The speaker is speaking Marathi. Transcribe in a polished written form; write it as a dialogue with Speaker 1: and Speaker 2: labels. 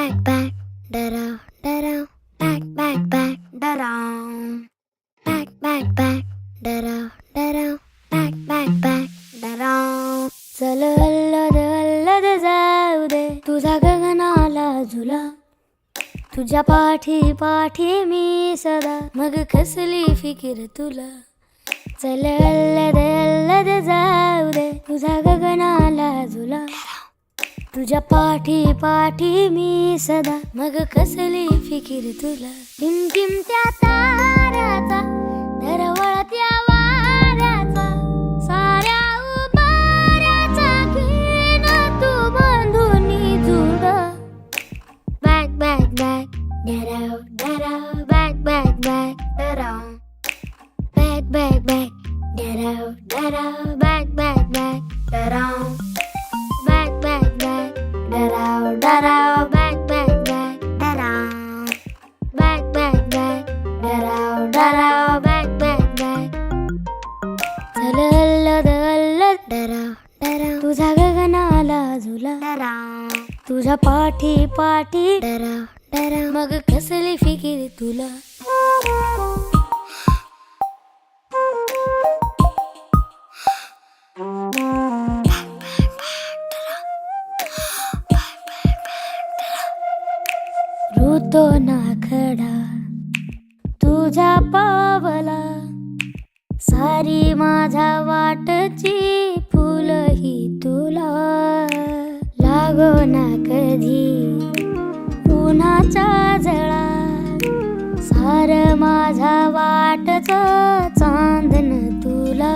Speaker 1: back back डराव डराव back back back डराव back back back डराव डराव back back back डराव चल अल्लद अल्लद जाऊ दे तुझा गगनाला झुला तुझ्या पाठी पाठी मी सदा मग कसली फिकीर तुला चल अल्लद अल्लद जाऊ दे तुझा गगनाला झुला तुझ्या पाठी पाठी मी सदा मग कसली फिकीर तुला टिमटिमत्या ताऱ्याचा दरवळत्या वाऱ्याचा साऱ्या उभाऱ्याचा घेण तू बांधूनी जुड बॅक बॅक बॅक डराव डराव बॅक बॅक बॅक डराव बॅक बॅक बॅक डराव डराव बॅक बॅक बॅक डराव back back back डराव डराव back back back डराव back back back डराव डराव back back back चल अल्लद अल्लद डराव डराव तुझा गगनाला झुला डराव तुझ्या पाठी पाठी डराव डराव मग कसली फिकीर तुला ऋतो ना खडा तुझ्या पावला सारी माझ्या वाटची फुलही तुला लागो ना कधी उन्हाचा जळा सार माझ्या वाटच चांदन तुला